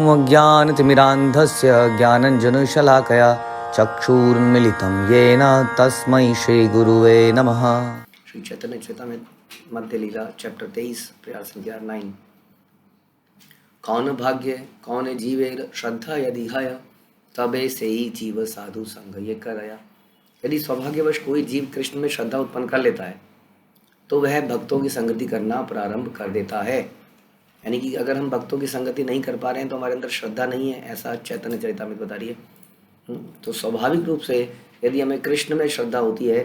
अज्ञानतिमिरान्धस्य ज्ञानञ्जनशलाकया चक्षुरुन्मिलितं येन तस्मै श्रीगुरुवे नमः। श्री चैतन्य चरितामृत मध्य लीला चैप्टर 23 प्रयास संख्या 9। कौन भाग्य कौन जीवेर श्रद्धा यदि हय तबे से ही जीव साधु संग ये करया। यदि सौभाग्यवश कोई जीव कृष्ण में श्रद्धा उत्पन्न कर लेता है तो वह भक्तों की संगति करना प्रारंभ कर देता है। यानी कि अगर हम भक्तों की संगति नहीं कर पा रहे हैं तो हमारे अंदर श्रद्धा नहीं है, ऐसा चैतन्य चरितामृत बता रही है। तो स्वाभाविक रूप से यदि हमें कृष्ण में श्रद्धा होती है,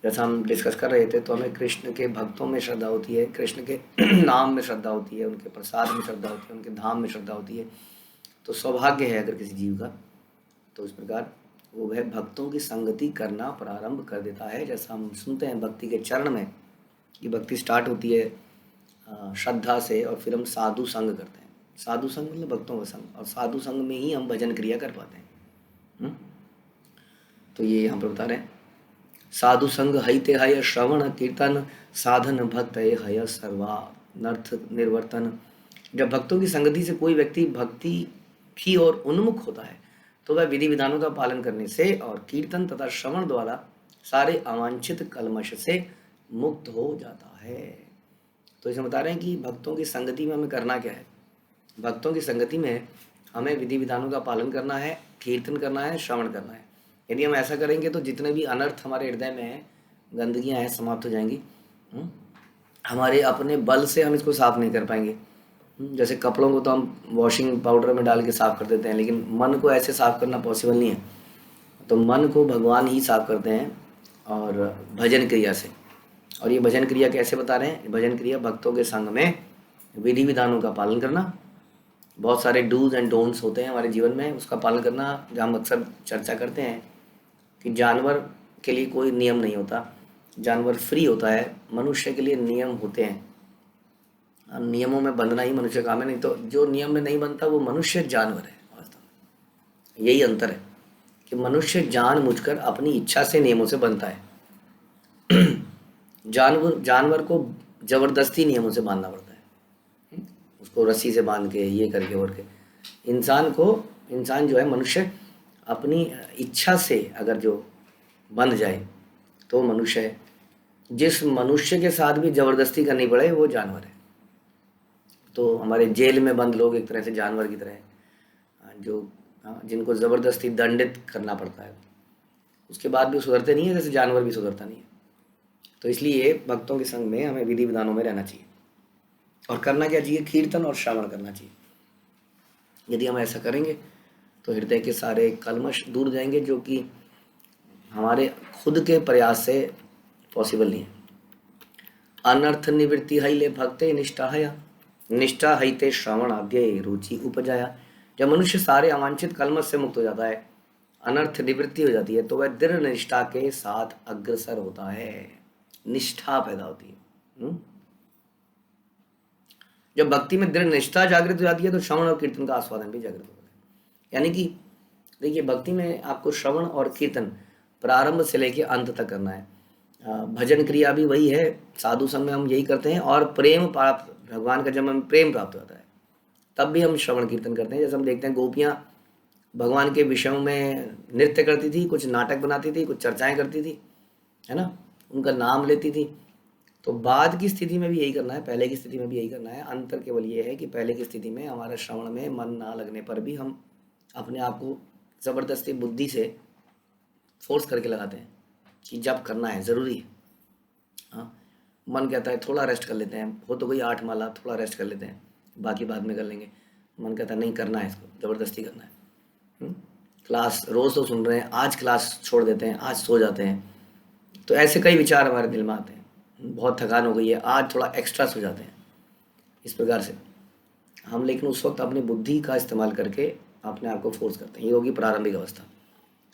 जैसा हम डिस्कस कर रहे थे, तो हमें कृष्ण के भक्तों में श्रद्धा होती है, कृष्ण के नाम में श्रद्धा होती है, उनके प्रसाद में श्रद्धा होती है, उनके धाम में श्रद्धा होती है। तो सौभाग्य है अगर किसी जीव का, तो इस प्रकार वो वह भक्तों की संगति करना प्रारंभ कर देता है। जैसा हम सुनते हैं भक्ति के चरण में कि भक्ति स्टार्ट होती है श्रद्धा से और फिर हम साधु संग करते हैं। साधु संग मतलब भक्तों का संग, और साधु संग में ही हम भजन क्रिया कर पाते हैं। तो ये यहाँ पर बता रहे हैं, साधु संग हईते हय श्रवण कीर्तन साधन भक्त हय सर्वानर्थ निर्वर्तन। जब भक्तों की संगति से कोई व्यक्ति भक्ति की ओर उन्मुख होता है तो वह विधि विधानों का पालन करने से और कीर्तन तथा श्रवण द्वारा सारे अवांछित कलमश से मुक्त हो जाता है। तो इसे बता रहे हैं कि भक्तों की संगति में हमें करना क्या है। भक्तों की संगति में हमें विधि विधानों का पालन करना है, कीर्तन करना है, श्रवण करना है। यदि हम ऐसा करेंगे तो जितने भी अनर्थ हमारे हृदय में हैं, गंदगियां हैं, समाप्त हो जाएंगी। हमारे अपने बल से हम इसको साफ नहीं कर पाएंगे। जैसे कपड़ों को तो हम वॉशिंग पाउडर में डाल के साफ कर देते हैं, लेकिन मन को ऐसे साफ करना पॉसिबल नहीं है। तो मन को भगवान ही साफ करते हैं और भजन क्रिया से। और ये भजन क्रिया कैसे बता रहे हैं? भजन क्रिया भक्तों के संग में विधि विधानों का पालन करना। बहुत सारे डूज एंड डोंट्स होते हैं हमारे जीवन में, उसका पालन करना। जहाँ हम अक्सर चर्चा करते हैं कि जानवर के लिए कोई नियम नहीं होता, जानवर फ्री होता है, मनुष्य के लिए नियम होते हैं। नियमों में बंधना ही मनुष्य काम है, नहीं तो जो नियम में नहीं बनता वो मनुष्य जानवर है। वास्तव में यही अंतर है कि मनुष्य जानबूझकर अपनी इच्छा से नियमों से बनता है। जानवर को जबरदस्ती नियमों से बांधना पड़ता है, उसको रस्सी से बांध के ये करके और के। इंसान जो है मनुष्य अपनी इच्छा से अगर जो बंध जाए तो मनुष्य है। जिस मनुष्य के साथ भी जबरदस्ती करनी पड़े वो जानवर है। तो हमारे जेल में बंद लोग एक तरह से जानवर की तरह है, जो जिनको ज़बरदस्ती दंडित करना पड़ता है, उसके बाद भी सुधरते नहीं है, जैसे जानवर भी सुधरता नहीं है। तो इसलिए भक्तों के संग में हमें विधि विधानों में रहना चाहिए और करना क्या चाहिए? कीर्तन और श्रवण करना चाहिए। यदि हम ऐसा करेंगे तो हृदय के सारे कलमश दूर जाएंगे, जो कि हमारे खुद के प्रयास से पॉसिबल नहीं है। अनर्थ निवृत्ति हईले भक्ते निष्ठा हईते श्रवण आद्य रुचि उपजाया। जब मनुष्य सारे अवांछित कलमश से मुक्त हो जाता है, अनर्थ निवृत्ति हो जाती है, तो वह दृढ़ निष्ठा के साथ अग्रसर होता है, निष्ठा पैदा होती है। जब भक्ति में दृढ़ निष्ठा जागृत हो जाती है तो श्रवण और कीर्तन का आस्वादन भी जागृत होता है। यानी कि देखिए, भक्ति में आपको श्रवण और कीर्तन प्रारंभ से लेकर अंत तक करना है। भजन क्रिया भी वही है, साधु संग में हम यही करते हैं। और प्रेम प्राप्त, भगवान का जब हमें प्रेम प्राप्त होता है तब भी हम श्रवण कीर्तन करते हैं। जैसे हम देखते हैं गोपियाँ भगवान के विषयों में नृत्य करती थी, कुछ नाटक बनाती थी, कुछ चर्चाएं करती थी, है ना, उनका नाम लेती थी। तो बाद की स्थिति में भी यही करना है, पहले की स्थिति में भी यही करना है। अंतर केवल ये है कि पहले की स्थिति में हमारा श्रवण में मन ना लगने पर भी हम अपने आप को ज़बरदस्ती बुद्धि से फोर्स करके लगाते हैं कि जब करना है, ज़रूरी है। हाँ, मन कहता है थोड़ा रेस्ट कर लेते हैं, हो तो कोई 8 माला, थोड़ा रेस्ट कर लेते हैं, बाकी बाद में कर लेंगे। मन कहता है नहीं करना है, इसको ज़बरदस्ती करना है। क्लास रोज़ तो सुन रहे हैं, आज क्लास छोड़ देते हैं, आज सो जाते हैं। तो ऐसे कई विचार हमारे दिल में आते हैं। बहुत थकान हो गई है, आज थोड़ा एक्स्ट्रा सो जाते हैं। इस प्रकार से हम लेकिन उस वक्त अपनी बुद्धि का इस्तेमाल करके अपने आप को फोर्स करते हैं। ये होगी प्रारंभिक अवस्था।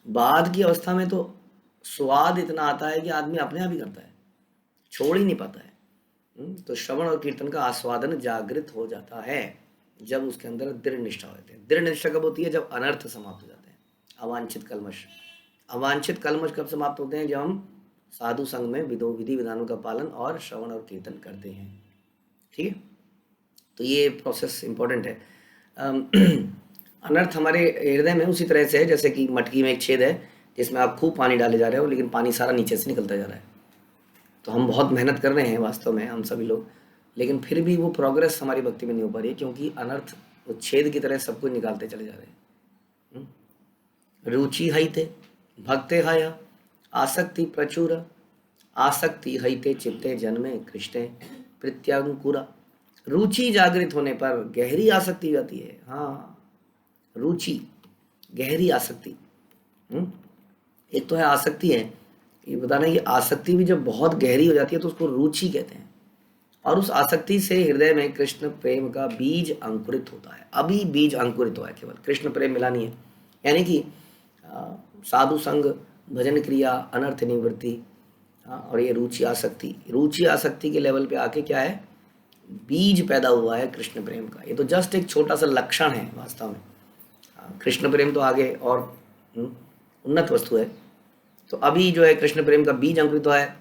बाद की अवस्था में तो स्वाद इतना आता है कि आदमी अपने आप ही करता है, छोड़ ही नहीं पाता है। तो श्रवण और कीर्तन का आस्वादन जागृत हो जाता है जब उसके अंदर दृढ़ निष्ठा होती है। दृढ़ निष्ठा कब होती है? जब अनर्थ समाप्त हो जाते हैं, अवांछित कलमश कब समाप्त होते हैं? जब हम साधु संग में विधि विधानों का पालन और श्रवण और कीर्तन करते हैं। ठीक है, तो ये प्रोसेस इंपॉर्टेंट है। अनर्थ हमारे हृदय में उसी तरह से है जैसे कि मटकी में एक छेद है जिसमें आप खूब पानी डाले जा रहे हो, लेकिन पानी सारा नीचे से निकलता जा रहा है। तो हम बहुत मेहनत कर रहे हैं वास्तव में, हम सभी लोग, लेकिन फिर भी वो प्रोग्रेस हमारी भक्ति में नहीं हो पा रही है, क्योंकि अनर्थ वो छेद की तरह सब कुछ निकालते चले जा रहे हैं। रुचि हईते भक्ते हय आसक्ति प्रचुर आसक्ति हईते चित्ते जन्मे कृष्णे प्रत्यांकुरा। रुचि जागृत होने पर गहरी आसक्ति आती है। हाँ, रुचि, गहरी आसक्ति। एक तो है आसक्ति है, ये बताना कि आसक्ति भी जब बहुत गहरी हो जाती है तो उसको रुचि कहते हैं, और उस आसक्ति से हृदय में कृष्ण प्रेम का बीज अंकुरित होता है। अभी बीज अंकुरित हुआ है, केवल कृष्ण प्रेम मिला नहीं है। यानी कि साधु संग, भजन क्रिया, अनर्थ निवृत्ति, और ये रुचि आसक्ति के लेवल पे आके क्या है, बीज पैदा हुआ है कृष्ण प्रेम का। ये तो जस्ट एक छोटा सा लक्षण है वास्तव में। कृष्ण प्रेम तो आगे और उन्नत वस्तु है। तो अभी जो है कृष्ण प्रेम का बीज अंकुरित हुआ है।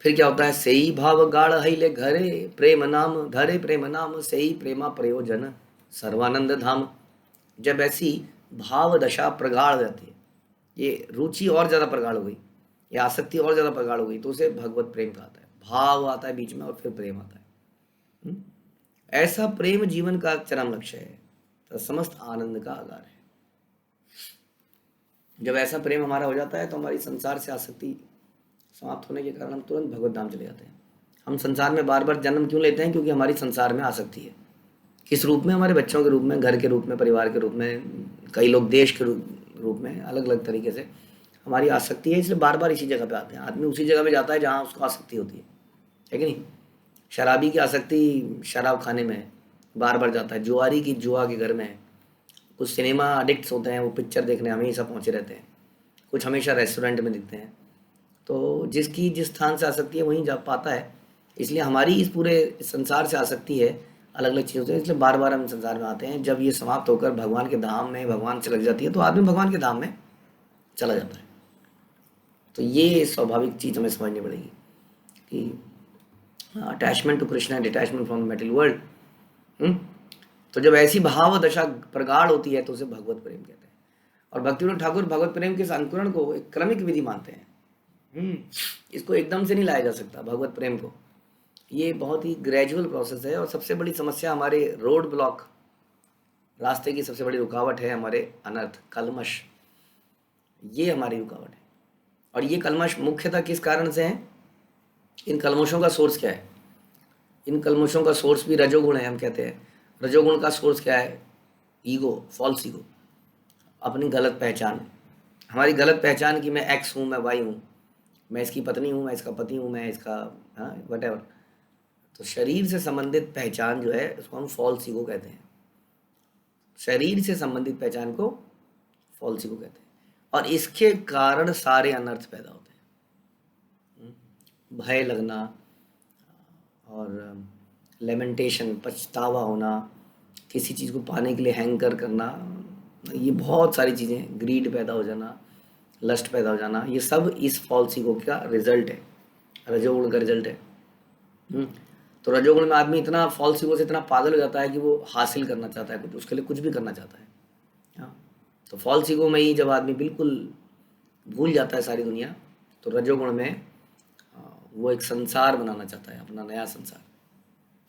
फिर क्या होता है, सेई भाव गाढ़ हईले घरे प्रेम नाम धरे प्रेम नाम सेई प्रेमा प्रयोजन सर्वानंद धाम। जब ऐसी भाव दशा प्रगाढ़ जाती है, ये रुचि और ज़्यादा प्रगाढ़ हो गई, ये आसक्ति और ज़्यादा प्रगाढ़ हो गई, तो उसे भगवत प्रेम कहता है। भाव आता है बीच में और फिर प्रेम आता है। ऐसा प्रेम जीवन का चरम लक्ष्य है, तो समस्त आनंद का आधार है। जब ऐसा प्रेम हमारा हो जाता है तो हमारी संसार से आसक्ति समाप्त होने के कारण हम तुरंत भगवत धाम चले जाते हैं। हम संसार में बार बार जन्म क्यों लेते हैं? क्योंकि हमारी संसार में आसक्ति है। किस रूप में? हमारे बच्चों के रूप में, घर के रूप में, परिवार के रूप में, कई लोग देश के रूप में, अलग अलग तरीके से हमारी आसक्ति है, इसलिए बार बार इसी जगह पे आते हैं। आदमी उसी जगह पे जाता है जहाँ उसको आसक्ति होती है कि नहीं? शराबी की आसक्ति शराब खाने में है, बार बार जाता है। जुआरी की जुआ के घर में है। कुछ सिनेमा अडिक्ट्स होते हैं, वो पिक्चर देखने हमेशा पहुँचे रहते हैं। कुछ हमेशा रेस्टोरेंट में दिखते हैं। तो जिसकी जिस स्थान से आसक्ति है वहीं जा पाता है। इसलिए हमारी इस पूरे संसार से आसक्ति है अलग अलग चीज़ों से, इसलिए बार बार हम संसार में आते हैं। जब ये समाप्त होकर भगवान के धाम में भगवान से लग जाती है तो आदमी भगवान के धाम में चला जाता है। तो ये स्वाभाविक चीज़ हमें समझनी पड़ेगी कि attachment to Krishna, detachment from the material world. तो जब ऐसी भाव दशा प्रगाढ़ होती है तो उसे भगवत प्रेम कहते हैं। और भक्तिविनोद ठाकुर भगवत प्रेम के इस अंकुरण को एक क्रमिक विधि मानते हैं। इसको एकदम से नहीं लाया जा सकता भगवत प्रेम को। ये बहुत ही ग्रेजुअल प्रोसेस है। और सबसे बड़ी समस्या, हमारे रोड ब्लॉक, रास्ते की सबसे बड़ी रुकावट है हमारे अनर्थ, कलमश। ये हमारी रुकावट है। और ये कलमश मुख्यतः किस कारण से है? इन कलमशों का सोर्स क्या है? इन कलमशों का सोर्स भी रजोगुण है। हम कहते हैं रजोगुण का सोर्स क्या है? ईगो, फॉल्स ईगो, अपनी गलत पहचान। हमारी गलत पहचान कि मैं एक्स हूँ, मैं वाई हूँ, मैं इसकी पत्नी हूँ, मैं इसका पति हूँ, मैं इसका वटेवर। तो शरीर से संबंधित पहचान जो है उसको हम फॉल्स ईगो कहते हैं। शरीर से संबंधित पहचान को फॉल्स ईगो कहते हैं। और इसके कारण सारे अनर्थ पैदा होते हैं। भय लगना और लेमेंटेशन, पछतावा होना, किसी चीज़ को पाने के लिए हैंकर करना, ये बहुत सारी चीज़ें, ग्रीड पैदा हो जाना, लस्ट पैदा हो जाना, ये सब इस फॉल्स ईगो का रिजल्ट है, रजोगुण का रिजल्ट है। तो रजोगुण में आदमी इतना फॉल्स ईगो से इतना पागल हो जाता है कि वो हासिल करना चाहता है कुछ, उसके लिए कुछ भी करना चाहता है। हाँ, तो फॉल्स ईगो में ही जब आदमी बिल्कुल भूल जाता है सारी दुनिया, तो रजोगुण में वो एक संसार बनाना चाहता है, अपना नया संसार।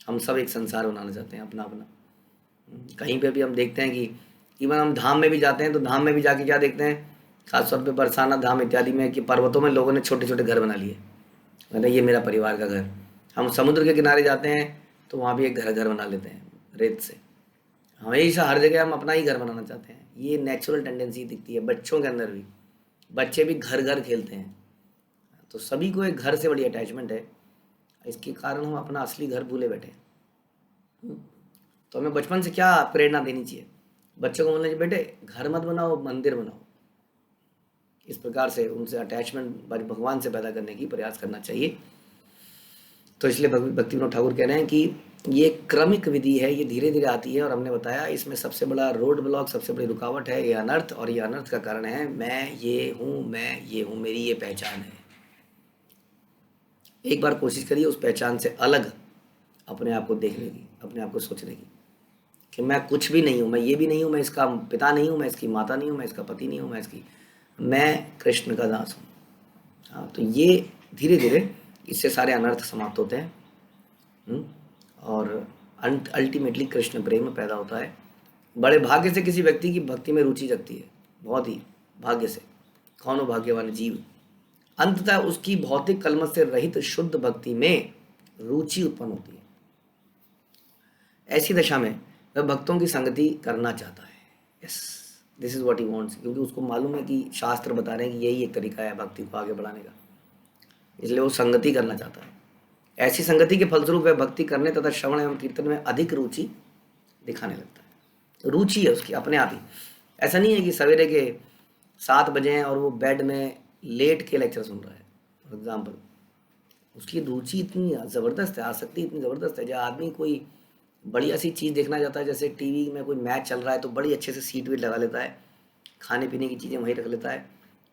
हम सब एक संसार बनाना चाहते हैं अपना अपना। कहीं पे भी हम देखते हैं कि इवन हम धाम में भी जाते हैं तो धाम में भी जाके क्या देखते हैं, खासतौर पे बरसाना धाम इत्यादि में, कि पर्वतों में लोगों ने छोटे छोटे घर बना लिए। मतलब ये मेरा परिवार का घर। हम समुद्र के किनारे जाते हैं तो वहाँ भी एक घर बना लेते हैं रेत से। हमेशा हर जगह हम अपना ही घर बनाना चाहते हैं। ये नेचुरल टेंडेंसी दिखती है बच्चों के अंदर भी। बच्चे भी घर घर खेलते हैं। तो सभी को एक घर से बड़ी अटैचमेंट है। इसके कारण हम अपना असली घर भूले बैठे हैं। तो हमें बचपन से क्या प्रेरणा देनी चाहिए? बच्चों को बोलना चाहिए, बेटे घर मत बनाओ, मंदिर बनाओ। इस प्रकार से उनसे अटैचमेंट भगवान से पैदा करने की प्रयास करना चाहिए। तो इसलिए भक्तिविनोद ठाकुर कह रहे हैं कि ये क्रमिक विधि है, ये धीरे धीरे आती है। और हमने बताया इसमें सबसे बड़ा रोड ब्लॉक, सबसे बड़ी रुकावट है ये अनर्थ। और ये अनर्थ का कारण है मैं ये हूँ, मैं ये हूँ, मेरी ये पहचान है। एक बार कोशिश करिए उस पहचान से अलग अपने आप को देखने की, अपने आप को सोचने की कि मैं कुछ भी नहीं हूँ, मैं ये भी नहीं हूँ, मैं इसका पिता नहीं हूँ, मैं इसकी माता नहीं हूँ, मैं इसका पति नहीं हूँ, मैं कृष्ण का दास हूँ। हाँ, तो ये धीरे धीरे इससे सारे अनर्थ समाप्त होते हैं। और अल्टीमेटली कृष्ण प्रेम पैदा होता है। बड़े भाग्य से किसी व्यक्ति की भक्ति में रुचि जगती है, बहुत ही भाग्य से। कौन हो भाग्यवान जीव? अंततः उसकी भौतिक कलमश से रहित शुद्ध भक्ति में रुचि उत्पन्न होती है। ऐसी दशा में वह भक्तों की संगति करना चाहता है। Yes, this is what he wants, क्योंकि उसको मालूम है कि शास्त्र बता रहे हैं कि यही एक तरीका है भक्ति को आगे बढ़ाने का, इसलिए वो संगति करना चाहता है। ऐसी संगति के फलस्वरूप वह भक्ति करने तथा श्रवण एवं कीर्तन में अधिक रुचि दिखाने लगता है। तो रुचि है उसकी अपने आप ही। ऐसा नहीं है कि सवेरे के 7 बजे हैं और वो बेड में लेट के लेक्चर सुन रहा है, फॉर एग्जाम्पल। उसकी रुचि इतनी ज़बरदस्त है, आसक्ति इतनी ज़बरदस्त है। जब आदमी कोई बढ़िया सी चीज़ देखना चाहता है, जैसे टीवी में कोई मैच चल रहा है तो बड़ी अच्छे से सीट वीट लगा लेता है, खाने पीने की चीज़ें वहीं रख लेता है,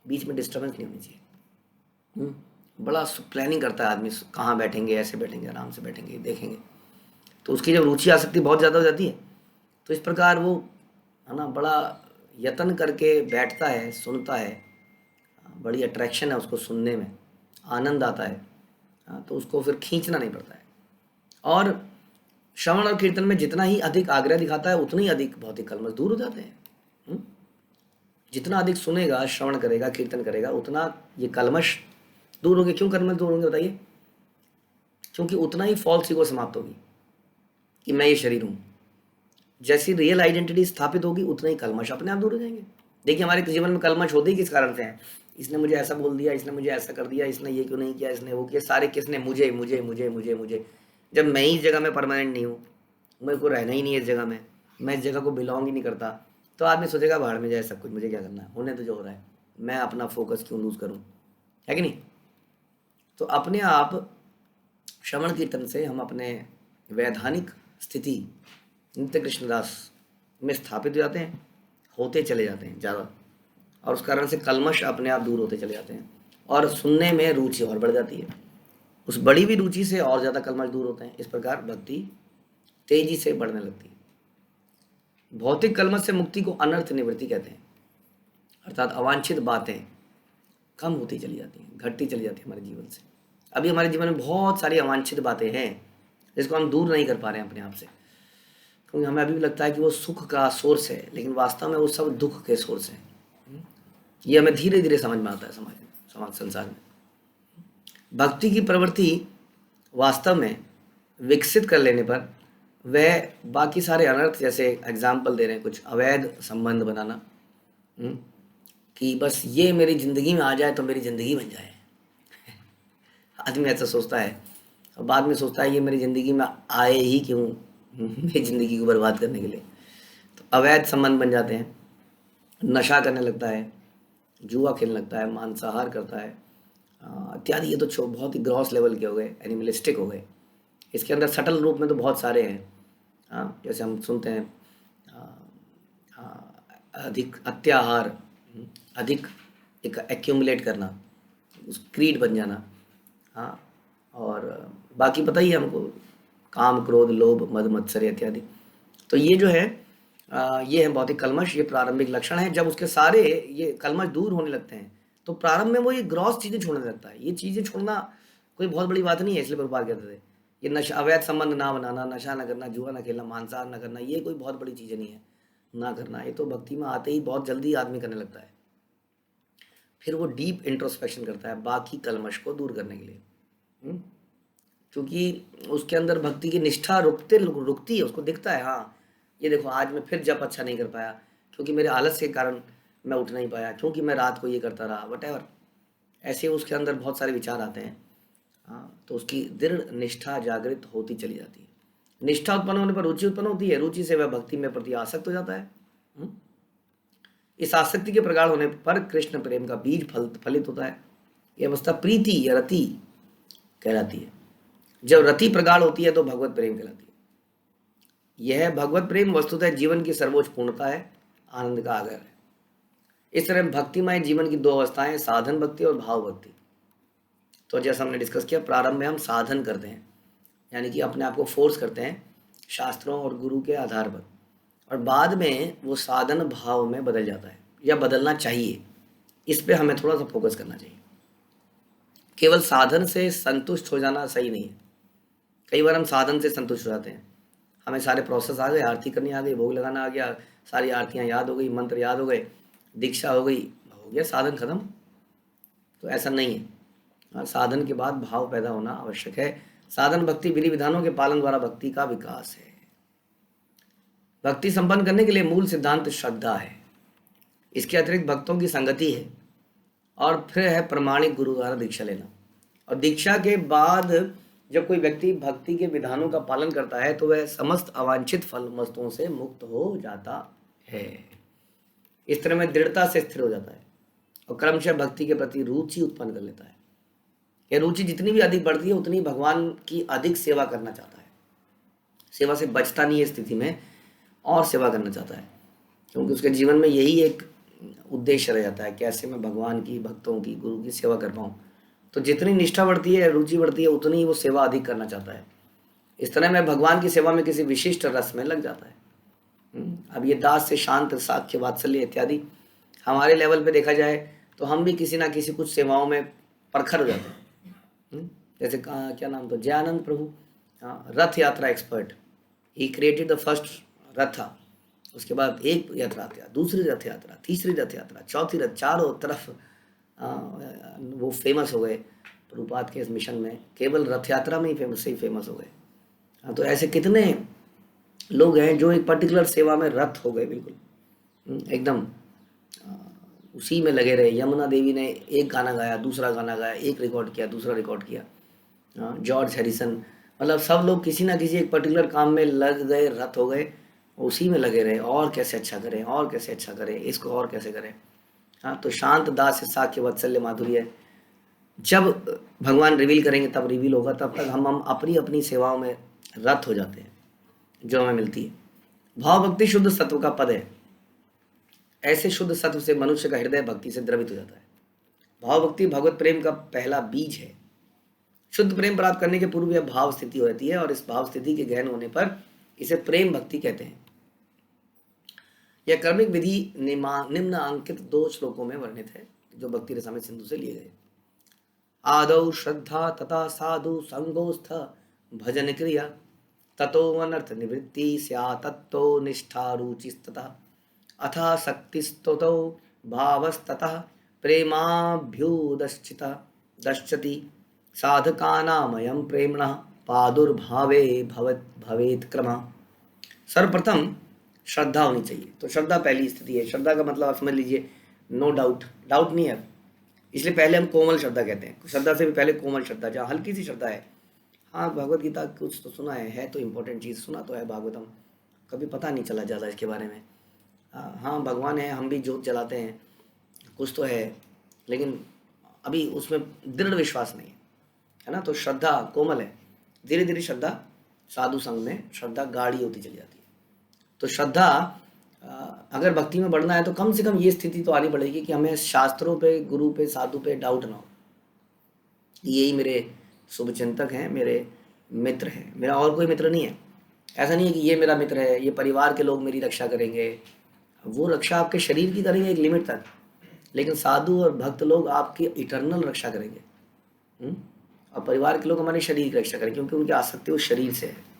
बीच में डिस्टर्बेंस नहीं होनी चाहिए। बड़ा प्लानिंग करता है आदमी, कहाँ बैठेंगे, ऐसे बैठेंगे, आराम से बैठेंगे, देखेंगे। तो उसकी जब रुचि आसक्ति बहुत ज़्यादा हो जाती है तो इस प्रकार वो है ना बड़ा यत्न करके बैठता है, सुनता है, बड़ी अट्रैक्शन है उसको सुनने में, आनंद आता है। तो उसको फिर खींचना नहीं पड़ता है। और श्रवण और कीर्तन में जितना ही अधिक आग्रह दिखाता है उतना ही अधिक भौतिक कलमश दूर हो जाते हैं। जितना अधिक सुनेगा, श्रवण करेगा, कीर्तन करेगा, उतना ये कलमश दूर होंगे। क्यों कलमश दूर होंगे बताइए? क्योंकि उतना ही फॉल्स ईगो समाप्त होगी कि मैं ये शरीर हूँ। जैसी रियल आइडेंटिटी स्थापित होगी उतना ही कलमश अपने आप दूर हो जाएंगे। देखिए हमारे जीवन में कलमश होते ही किस कारण से हैं? इसने मुझे ऐसा बोल दिया, इसने मुझे ऐसा कर दिया, इसने ये क्यों नहीं किया, इसने वो किया, सारे किसने? मुझे मुझे मुझे मुझे मुझे। जब मैं ही इस जगह में परमानेंट नहीं हूँ, मेरे को रहना ही नहीं है इस जगह में, मैं इस जगह को बिलोंग ही नहीं करता, तो आदमी सोचेगा बाहर में जाए सब कुछ, मुझे क्या करना है, होने तो जो हो रहा है, मैं अपना फोकस क्यों लूज करूँ, है कि नहीं? तो अपने आप श्रवण कीर्तन से हम अपने वैधानिक स्थिति नित्य कृष्णदास में स्थापित हो जाते हैं, होते चले जाते हैं ज़्यादा, और उस कारण से कलमश अपने आप दूर होते चले जाते हैं और सुनने में रुचि और बढ़ जाती है। उस बड़ी भी रुचि से और ज़्यादा कलमश दूर होते हैं। इस प्रकार भक्ति तेजी से बढ़ने लगती है। भौतिक कलमश से मुक्ति को अनर्थ निवृत्ति कहते हैं, अर्थात अवांछित बातें कम होती चली जाती हैं, घटती चली जाती है हमारे जीवन से। अभी हमारे जीवन में बहुत सारी अवांछित बातें हैं जिसको हम दूर नहीं कर पा रहे हैं अपने आप से, क्योंकि हमें अभी भी लगता है कि वो सुख का सोर्स है, लेकिन वास्तव में वो सब दुख के सोर्स हैं। ये हमें धीरे धीरे समझ में आता है समाज संसार में। भक्ति की प्रवृत्ति वास्तव में विकसित कर लेने पर वह बाकी सारे अनर्थ, जैसे एग्जाम्पल दे रहे हैं कुछ, अवैध संबंध बनाना, कि बस ये मेरी ज़िंदगी में आ जाए तो मेरी ज़िंदगी बन जाए। आदमी ऐसा सोचता है और बाद में सोचता है ये मेरी ज़िंदगी में आए ही क्यों, मेरी ज़िंदगी को बर्बाद करने के लिए। तो अवैध संबंध बन जाते हैं, नशा करने लगता है, जुआ खेलने लगता है, मांसाहार करता है इत्यादि। ये तो बहुत ही ग्रॉस लेवल के हो गए, एनिमलिस्टिक हो गए। इसके अंदर सटल रूप में तो बहुत सारे हैं। जैसे हम सुनते हैं अधिक अत्याहार, अधिक एक एक्यूमुलेट करना, उस क्रीड बन जाना। और बाकी पता ही है हमको, काम, क्रोध, लोभ, मद, मत्सर इत्यादि। तो ये जो है ये है भौतिक कलमश। ये प्रारंभिक लक्षण है। जब उसके सारे ये कलमश दूर होने लगते हैं तो प्रारंभ में वो ये ग्रॉस चीज़ें छोड़ने लगता है। ये चीज़ें छोड़ना कोई बहुत बड़ी बात नहीं है, इसलिए प्रभुपाद कहते थे ये नशा, अवैध संबंध ना बनाना, नशा ना करना, जुआ ना खेलना, मांसाहार ना करना, ये कोई बहुत बड़ी चीज़ें नहीं है ना करना। ये तो भक्ति में आते ही बहुत जल्दी आदमी करने लगता है। फिर वो डीप इंट्रोस्पेक्शन करता है बाकी कलमश को दूर करने के लिए, क्योंकि उसके अंदर भक्ति की निष्ठा रुकती है। उसको दिखता है, हाँ ये देखो आज मैं फिर जप अच्छा नहीं कर पाया, क्योंकि मेरे आलस्य के कारण मैं उठ नहीं पाया, क्योंकि मैं रात को ये करता रहा, वटेवर। ऐसे उसके अंदर बहुत सारे विचार आते हैं। तो उसकी दृढ़ निष्ठा जागृत होती चली जाती है। निष्ठा उत्पन्न होने पर रुचि उत्पन्न होती है, रुचि से वह भक्ति में प्रति आसक्त हो जाता है। इस आसक्ति के प्रगाढ़ होने पर कृष्ण प्रेम का बीज फलित होता है। यह अवस्था प्रीति या रति कहलाती है। जब रति प्रगाढ़ होती है तो भगवत प्रेम कहलाती है। यह भगवत प्रेम वस्तुतः जीवन की सर्वोच्च पूर्णता है, आनंद का आगर है। इस तरह भक्तिमय जीवन की 2 अवस्थाएं, साधन भक्ति और भाव भक्ति। तो जैसा हमने डिस्कस किया, प्रारंभ में हम साधन करते हैं, यानी कि अपने आप को फोर्स करते हैं शास्त्रों और गुरु के आधार पर, और बाद में वो साधन भाव में बदल जाता है या बदलना चाहिए। इस पे हमें थोड़ा सा फोकस करना चाहिए। केवल साधन से संतुष्ट हो जाना सही नहीं है। कई बार हम साधन से संतुष्ट हो जाते हैं, हमें सारे प्रोसेस आ गए, आरती करनी आ गई, भोग लगाना आ गया, सारी आरतियाँ याद हो गई, मंत्र याद हो गए, दीक्षा हो गई, हो गया साधन खत्म। तो ऐसा नहीं है। हाँ, साधन के बाद भाव पैदा होना आवश्यक है। साधन भक्ति विधि विधानों के पालन द्वारा भक्ति का विकास है। भक्ति संपन्न करने के लिए मूल सिद्धांत श्रद्धा है। इसके अतिरिक्त भक्तों की संगति है और फिर है प्रमाणिक गुरु द्वारा दीक्षा लेना। और दीक्षा के बाद जब कोई व्यक्ति भक्ति के विधानों का पालन करता है तो वह समस्त अवांछित फल वस्तुओं से मुक्त हो जाता है। इस तरह में दृढ़ता से स्थिर हो जाता है और क्रमशः भक्ति के प्रति रुचि उत्पन्न कर लेता है। यह रुचि जितनी भी अधिक बढ़ती है उतनी भगवान की अधिक सेवा करना चाहता है। सेवा से बचता नहीं है स्थिति में, और सेवा करना चाहता है, क्योंकि उसके जीवन में यही एक उद्देश्य रह जाता है, कैसे मैं भगवान की, भक्तों की, गुरु की सेवा कर पाऊँ। तो जितनी निष्ठा बढ़ती है, रुचि बढ़ती है, उतनी ही वो सेवा अधिक करना चाहता है। इस तरह में भगवान की सेवा में किसी विशिष्ट रस में लग जाता है। अब ये दास से शांत, साख्य, वात्सल्य इत्यादि हमारे लेवल पे देखा जाए तो हम भी किसी ना किसी कुछ सेवाओं में प्रखर हो जाते हैं। जैसे क्या नाम था, जयानंद प्रभु, रथ यात्रा expert. He created the first रथा। उसके बाद एक रथ यात्रा, दूसरी रथ यात्रा, तीसरी रथ यात्रा, चौथी रथ, चारों तरफ वो फेमस हो गए। प्रभुपाद के इस मिशन में केवल रथ यात्रा में ही फेमस हो गए। तो ऐसे कितने लोग हैं जो एक पर्टिकुलर सेवा में रथ हो गए, बिल्कुल एकदम उसी में लगे रहे। यमुना देवी ने एक गाना गाया, दूसरा गाना गाया, एक रिकॉर्ड किया, दूसरा रिकॉर्ड किया। जॉर्ज हैरिसन, मतलब सब लोग किसी ना किसी एक पर्टिकुलर काम में लग गए, रथ हो गए, उसी में लगे रहे, और कैसे अच्छा करें, और कैसे अच्छा करें, इसको और कैसे करें। हाँ, तो शांत, दास, साख्य, वात्सल्य, माधुर्य जब भगवान रिवील करेंगे तब रिवील होगा। तब तक हम अपनी अपनी सेवाओं में रत हो जाते हैं जो हमें मिलती है। भाव भक्ति शुद्ध सत्व का पद है। ऐसे शुद्ध सत्व से मनुष्य का हृदय भक्ति से द्रवित हो जाता है। भाव भक्ति भगवत प्रेम का पहला बीज है। शुद्ध प्रेम प्राप्त करने के पूर्व यह भाव स्थिति होती है, और इस भाव स्थिति के गहन होने पर इसे प्रेम भक्ति कहते हैं। यह क्रमिक विधि निम्नांकित 2 श्लोकों में वर्णित है जो भक्ति रसामृत सिंधु से लिए गए। आदौ श्रद्धा तथा साधु संगोस्थ भजन क्रिया, ततो अनर्थ निवृत्ति स्यात्, तत्तो निष्ठा रुचिस्ततः, अथा शक्तिस्ततो भावस्ततः, प्रेमाभ्युदश्चिता दश्यति, साधकानामयं प्रेम्णः पादुर्भावे भवेत् क्रमः। सर्वप्रथम श्रद्धा होनी चाहिए। तो श्रद्धा पहली स्थिति है। श्रद्धा का मतलब आप समझ लीजिए नो डाउट, डाउट नहीं है, इसलिए पहले हम कोमल श्रद्धा कहते हैं। श्रद्धा से भी पहले कोमल श्रद्धा, जहाँ हल्की सी श्रद्धा है। हाँ, भगवत गीता कुछ तो सुना है तो इम्पोर्टेंट चीज़ सुना तो है। भागवतम कभी पता नहीं चला ज़्यादा इसके बारे में। हाँ, भगवान है, हम भी जोत जलाते हैं, कुछ तो है, लेकिन अभी उसमें दृढ़ विश्वास नहीं है ना। तो श्रद्धा कोमल है, धीरे धीरे श्रद्धा साधु संग में श्रद्धा गाढ़ी होती चली जाती है। तो श्रद्धा अगर भक्ति में बढ़ना है तो कम से कम ये स्थिति तो आनी पड़ेगी कि हमें शास्त्रों पे, गुरु पे, साधु पे डाउट ना हो। यही मेरे शुभचिंतक हैं, मेरे मित्र हैं, मेरा और कोई मित्र नहीं है। ऐसा नहीं है कि ये मेरा मित्र है, ये परिवार के लोग मेरी रक्षा करेंगे। वो रक्षा आपके शरीर की करेंगे एक लिमिट तक, लेकिन साधु और भक्त लोग आपकी इटर्नल रक्षा करेंगे। और परिवार के लोग हमारे शरीर की रक्षा करेंगे, क्योंकि उनकी आसक्ति उस शरीर से है।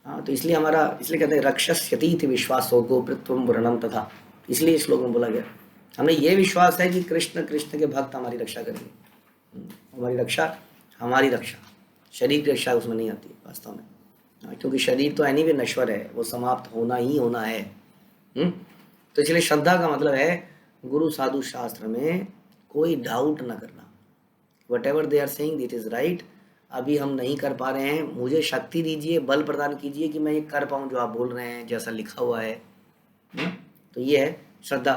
हाँ, तो इसलिए कहते हैं रक्षस्यतीति विश्वासो गोपृत्वम वर्णम तथा। इसलिए इस श्लोक में बोला गया, हमें ये विश्वास है कि कृष्ण के भक्त हमारी रक्षा करेंगे। हमारी रक्षा शरीर की रक्षा उसमें नहीं आती वास्तव में, क्योंकि शरीर तो एनीवे नश्वर है, वो समाप्त होना ही होना है। तो इसलिए श्रद्धा का मतलब है गुरु साधु शास्त्र में कोई डाउट ना करना। Whatever they are saying it is right. अभी हम नहीं कर पा रहे हैं, मुझे शक्ति दीजिए, बल प्रदान कीजिए कि मैं ये कर पाऊँ जो आप बोल रहे हैं, जैसा लिखा हुआ है। तो ये है श्रद्धा।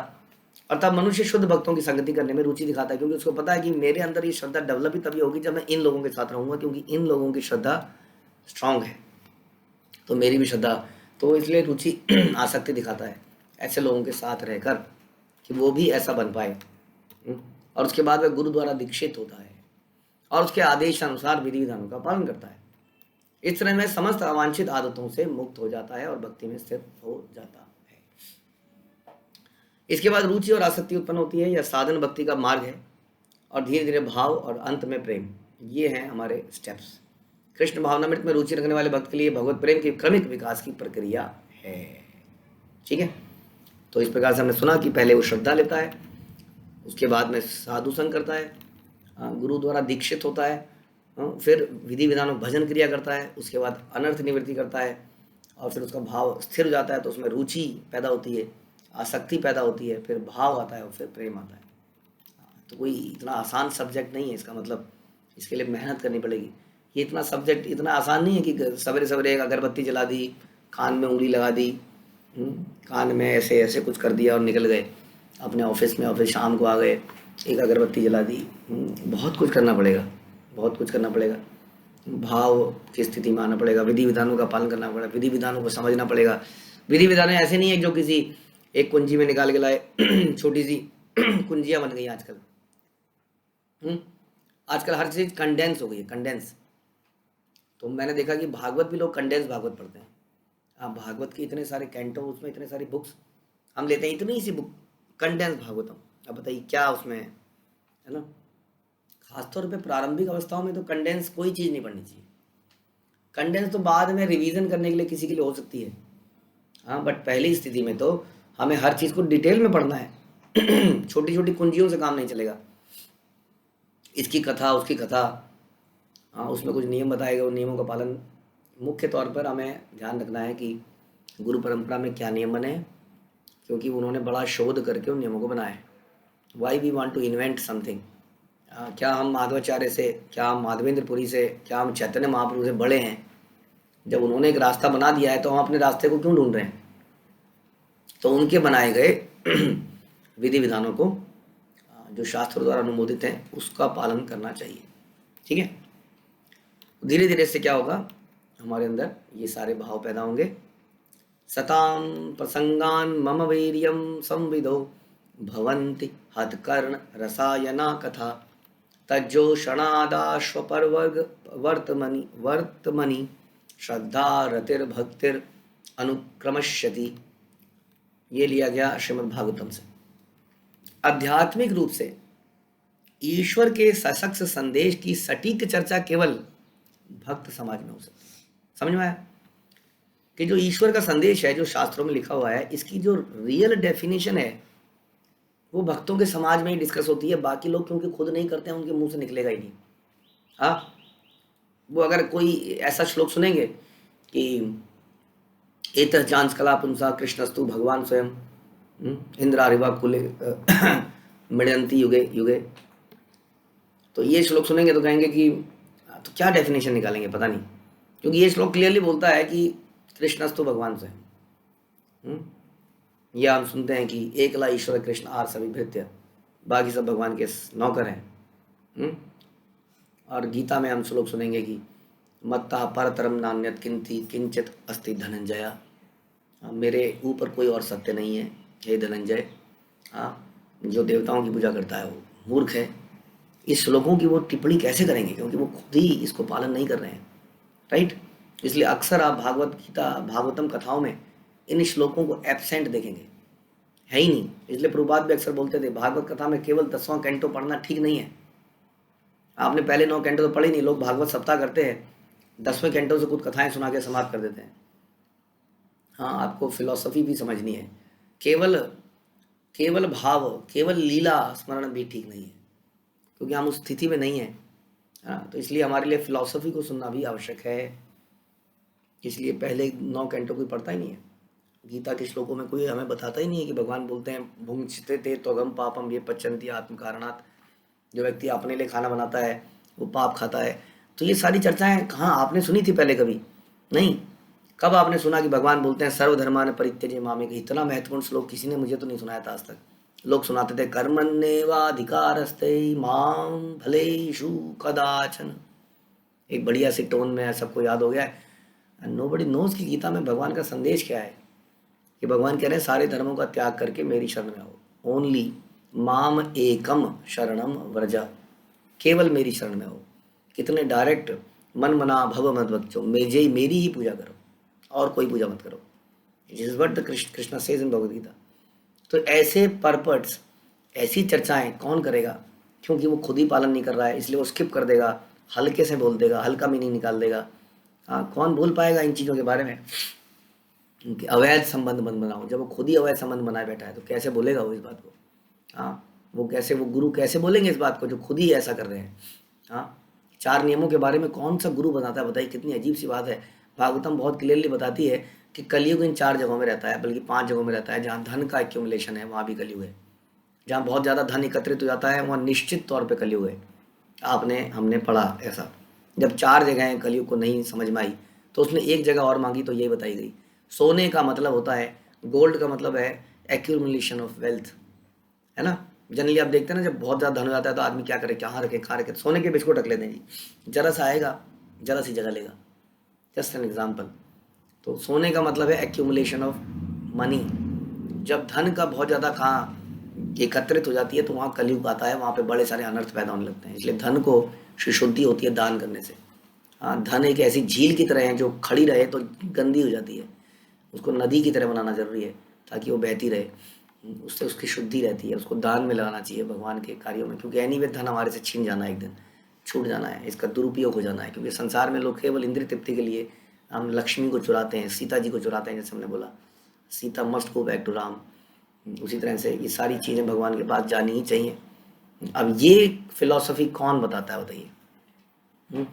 और तब मनुष्य शुद्ध भक्तों की संगति करने में रुचि दिखाता है, क्योंकि उसको पता है कि मेरे अंदर ये श्रद्धा डेवलप ही तभी होगी जब मैं इन लोगों के साथ रहूँगा, क्योंकि इन लोगों की श्रद्धा स्ट्रांग है, तो मेरी भी श्रद्धा। तो इसलिए रुचि आसक्ति दिखाता है ऐसे लोगों के साथ रहकर कि वो भी ऐसा बन पाए। और उसके बाद वह गुरु द्वारा दीक्षित होता है और उसके आदेश अनुसार विधि विधानों का पालन करता है। इस तरह में समस्त अवांछित आदतों से मुक्त हो जाता है और भक्ति में स्थिर हो जाता इसके बाद रुचि और आसक्ति उत्पन्न होती है, यह साधन भक्ति का मार्ग है, और धीरे धीरे भाव और अंत में प्रेम। ये हैं हमारे स्टेप्स। कृष्ण भावनामृत में रुचि रखने वाले भक्त के लिए भगवत प्रेम की क्रमिक विकास की प्रक्रिया है। ठीक है, तो इस प्रकार से हमने सुना कि पहले वो श्रद्धा लेता है, उसके बाद में साधु संग करता है, गुरु द्वारा दीक्षित होता है, फिर विधि विधानों भजन क्रिया करता है, उसके बाद अनर्थ निवृत्ति करता है, और फिर उसका भाव स्थिर हो जाता है, तो उसमें रुचि पैदा होती है, आसक्ति पैदा होती है, फिर भाव आता है और फिर प्रेम आता है। तो कोई इतना आसान सब्जेक्ट नहीं है, इसका मतलब इसके लिए मेहनत करनी पड़ेगी। ये इतना सब्जेक्ट इतना आसान नहीं है कि सवेरे सवेरे एक अगरबत्ती जला दी, कान में उंगली लगा दी, कान में ऐसे ऐसे कुछ कर दिया और निकल गए अपने ऑफिस में, और फिर शाम को आ गए एक अगरबत्ती जला दी। बहुत कुछ करना पड़ेगा, बहुत कुछ करना पड़ेगा। भाव की स्थिति में आना पड़ेगा, विधि विधानों का पालन करना पड़ेगा, विधि विधानों को समझना पड़ेगा। विधि विधान ऐसे नहीं है जो किसी एक कुंजी में निकाल के लाए छोटी सी कुंजियाँ बन गई आजकल। आजकल हर चीज़ कंडेंस हो गई है, कंडेंस। तो मैंने देखा कि भागवत भी लोग कंडेंस भागवत पढ़ते हैं। आप भागवत के इतने सारे कैंटो, उसमें इतने सारी बुक्स हम लेते हैं, इतनी सी बुक कंडेंस भागवतम। अब बताइए क्या उसमें है ना। खासतौर पे प्रारंभिक अवस्थाओं में तो कंडेंस कोई चीज़ नहीं पढ़नी चाहिए। कंडेंस तो बाद में रिवीजन करने के लिए किसी के लिए हो सकती है, हाँ, बट पहली स्थिति में तो हमें हर चीज़ को डिटेल में पढ़ना है। छोटी छोटी कुंजियों से काम नहीं चलेगा। इसकी कथा, उसकी कथा, हाँ, उसमें कुछ नियम बताए गए, उन नियमों का पालन। मुख्य तौर पर हमें ध्यान रखना है कि गुरु परंपरा में क्या नियम बने, क्योंकि उन्होंने बड़ा शोध करके उन नियमों को बनाया है। Why we want to invent something. क्या हम माधवाचार्य से, क्या हम माधवेंद्रपुरी से, क्या हम चैतन्य महाप्रभु से बड़े हैं? जब उन्होंने एक रास्ता बना दिया है तो हम अपने रास्ते को क्यों ढूंढ रहे हैं? तो उनके बनाए गए विधि विधानों को, जो शास्त्र द्वारा अनुमोदित हैं, उसका पालन करना चाहिए। ठीक है, धीरे धीरे से क्या होगा, हमारे अंदर ये सारे भाव पैदा होंगे। सताम प्रसंगान मम वीर्यम संविदो भवन्ति हतकर्ण रसायना कथा तज्जोषणादाश्वपर्वर्ग वर्तमनि वर्तमनि श्रद्धा रतिर्भक्तिर अनुक्रमश्यति। ये लिया गया श्रीमद् भागवतम से। आध्यात्मिक रूप से ईश्वर के सशक्त संदेश की सटीक चर्चा केवल भक्त समाज में हो सकती है। समझ में आया कि जो ईश्वर का संदेश है, जो शास्त्रों में लिखा हुआ है, इसकी जो रियल डेफिनेशन है वो भक्तों के समाज में ही डिस्कस होती है। बाकी लोग क्योंकि खुद नहीं करते हैं, उनके मुंह से निकलेगा ही नहीं। हाँ, वो अगर कोई ऐसा श्लोक सुनेंगे कि एतः जांच कला पुंसा कृष्णस्तु भगवान स्वयं इंद्रारिवा कुले मृडंती युगे युगे, तो ये श्लोक सुनेंगे तो कहेंगे कि तो क्या डेफिनेशन निकालेंगे पता नहीं, क्योंकि ये श्लोक क्लियरली बोलता है कि कृष्णस्तु भगवान स्वयं। या हम सुनते हैं कि एकला ईश्वर कृष्ण आर सभी भृत्य, बाकी सब भगवान के नौकर हैं। और गीता में हम श्लोक सुनेंगे कि मत्ता परतरम नान्यत किंचित अस्ति धनंजया, मेरे ऊपर कोई और सत्य नहीं है हे धनंजय। हाँ, जो देवताओं की पूजा करता है वो मूर्ख है। इस श्लोकों की वो टिप्पणी कैसे करेंगे, क्योंकि वो खुद ही इसको पालन नहीं कर रहे हैं, राइट। इसलिए अक्सर आप भागवत गीता, भागवतम कथाओं में इन श्लोकों को एब्सेंट देखेंगे, है ही नहीं। इसलिए प्रभुपाद भी अक्सर बोलते थे भागवत कथा में केवल 10वां कैंटो पढ़ना ठीक नहीं है। आपने पहले 9 कैंटो तो पढ़े नहीं। लोग भागवत सप्ताह करते हैं, 10वें कैंटो से कुछ कथाएं सुना के समाप्त कर देते हैं। हाँ, आपको फिलॉसफी भी समझनी है। केवल भाव, केवल लीला स्मरण भी ठीक नहीं है, क्योंकि हम उस स्थिति में नहीं हैं। हाँ, तो इसलिए हमारे लिए फिलॉसफी को सुनना भी आवश्यक है। इसलिए पहले 9 कैंटो कोई पढ़ता ही नहीं है। गीता के श्लोकों में कोई हमें बताता ही नहीं है कि भगवान बोलते हैं भुंक्षते ते त्वगम पापम ये पच्यन्ति आत्म कारणात्। जो व्यक्ति अपने लिए खाना बनाता है वो पाप खाता है। तो ये सारी चर्चाएं कहाँ आपने सुनी थी पहले? कभी नहीं। कब आपने सुना कि भगवान बोलते हैं सर्वधर्मान परित्यज्य मामेक? इतना महत्वपूर्ण श्लोक किसी ने मुझे तो नहीं सुनाया था आज तक। लोग सुनाते थे कर्मण्येवाधिकारस्ते मां फलेषु कदाचन, एक बढ़िया सी टोन में सबको याद हो गया है। नोबडी नोज की गीता में भगवान का संदेश क्या है कि भगवान कह रहे हैं सारे धर्मों का त्याग करके मेरी शरण में आओ। ओनली माम एकम शरणम व्रजा, केवल मेरी शरण में हो। कितने डायरेक्ट, मन मना भव मत बच्चो, मेरी ही पूजा करो और कोई पूजा मत करो। This is what the Krishna says in Bhagavad Gita. तो ऐसे परपट्स, ऐसी चर्चाएं कौन करेगा? क्योंकि वो खुद ही पालन नहीं कर रहा है, इसलिए वो स्किप कर देगा, हल्के से बोल देगा, हल्का मीनिंग निकाल देगा। हाँ, कौन बोल पाएगा इन चीज़ों के बारे में कि अवैध संबंध मत बनाओ? जब वो खुद ही अवैध संबंध बनाए बैठा है तो कैसे बोलेगा वो इस बात को? हाँ, वो गुरु कैसे बोलेंगे इस बात को जो खुद ही ऐसा कर रहे हैं? हाँ, 4 नियमों के बारे में कौन सा गुरु बताता है? बताइए, कितनी अजीब सी बात है। भागवतम बहुत क्लियरली बताती है कि कलयुग इन 4 जगहों में रहता है, बल्कि 5 जगहों में रहता है। जहाँ धन का एक्यूमुलेशन है वहाँ भी कलयुग है, जहाँ बहुत ज़्यादा धन एकत्रित हो जाता है वहाँ निश्चित तौर पे कलयुग है। हमने पढ़ा ऐसा। जब 4 जगहें कलयुग को नहीं समझ में आई तो उसने एक जगह और मांगी तो यही बताई गई। सोने का मतलब होता है, गोल्ड का मतलब है एक्यूमुलेशन ऑफ वेल्थ, है ना। जनरली आप देखते हैं ना, जब बहुत ज़्यादा धन हो जाता है तो आदमी क्या करे, कहाँ रखे, कहाँ रखे? सोने के बिस्कुट रख लेते हैं जी, जरा सा आएगा जरा सी जगह लेगा। Just an example. तो सोने का मतलब है एक्यूमुलेशन ऑफ मनी। जब धन का बहुत ज़्यादा कहाँ एकत्रित हो जाती है तो वहाँ कलयुग आता है, वहाँ पे बड़े सारे अनर्थ पैदा होने लगते हैं। इसलिए धन को शुद्धि होती है दान करने से। हाँ, धन एक ऐसी झील की तरह है जो खड़ी रहे तो गंदी हो जाती है, उसको नदी की तरह बनाना जरूरी है ताकि वो बहती रहे, उससे उसकी शुद्धि रहती है। उसको दान में लगाना चाहिए भगवान के कार्यों में, क्योंकि एनीवे धन हमारे से छीन जाना है, एक दिन छूट जाना है, इसका दुरुपयोग हो जाना है। क्योंकि संसार में लोग केवल इंद्रिय तृप्ति के लिए हम लक्ष्मी को चुराते हैं, सीता जी को चुराते हैं। जैसे हमने बोला, Sita must go back to Ram. उसी तरह से ये सारी चीज़ें भगवान के पास जानी ही चाहिए। अब ये फिलॉसफी कौन बताता है बताइए?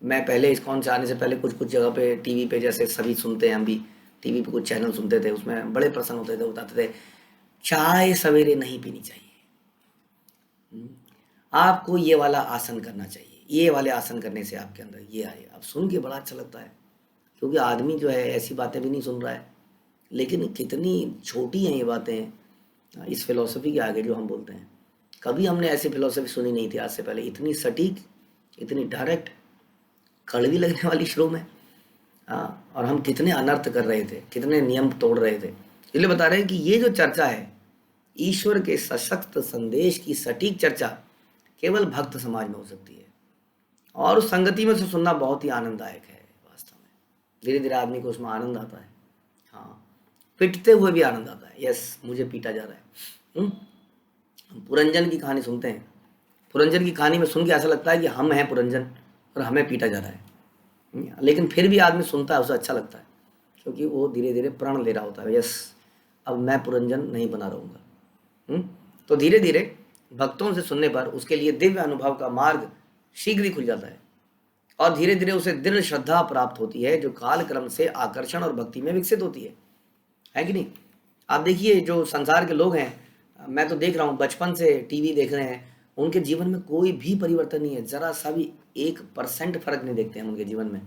मैं पहले इस्कॉन से आने से पहले कुछ जगह पे टीवी पे, जैसे सभी सुनते हैं, हम भी टीवी पे कुछ चैनल सुनते थे, उसमें बड़े प्रसन्न होते थे, बताते थे चाय सवेरे नहीं पीनी चाहिए, आपको ये वाला आसन करना चाहिए, ये वाले आसन करने से आपके अंदर ये आए। अब सुन के बड़ा अच्छा लगता है, क्योंकि आदमी जो है ऐसी बातें भी नहीं सुन रहा है, लेकिन कितनी छोटी हैं ये बातें इस फिलॉसफी के आगे जो हम बोलते हैं। कभी हमने ऐसी फिलॉसफी सुनी नहीं थी आज से पहले, इतनी सटीक, इतनी डायरेक्ट, कड़वी लगने वाली शुरू में। हाँ, और हम कितने अनर्थ कर रहे थे, कितने नियम तोड़ रहे थे। इसलिए बता रहे हैं कि ये जो चर्चा है, ईश्वर के सशक्त संदेश की सटीक चर्चा केवल भक्त समाज में हो सकती है, और उस संगति में से सुनना बहुत ही आनंददायक है वास्तव में। धीरे धीरे आदमी को उसमें आनंद आता है। हाँ, पिटते हुए भी आनंद आता है, यस मुझे पीटा जा रहा है। पुरंजन की कहानी सुनते हैं, पुरंजन की कहानी में सुन के ऐसा लगता है कि हम हैं पुरंजन और हमें पीटा जा रहा है, लेकिन फिर भी आदमी सुनता है, उसे अच्छा लगता है, क्योंकि वो धीरे धीरे प्रण ले रहा होता है, यस अब मैं पुरंजन नहीं बना रहूँगा। तो धीरे धीरे भक्तों से सुनने पर उसके लिए दिव्य अनुभव का मार्ग शीघ्र ही खुल जाता है, और धीरे धीरे उसे दृढ़ श्रद्धा प्राप्त होती है, जो काल क्रम से आकर्षण और भक्ति में विकसित होती है कि नहीं? आप देखिए, जो संसार के लोग हैं, मैं तो देख रहा हूँ बचपन से टीवी देख रहे हैं, उनके जीवन में कोई भी परिवर्तन नहीं है, जरा सा भी 1% फर्क नहीं देखते हैं उनके जीवन में,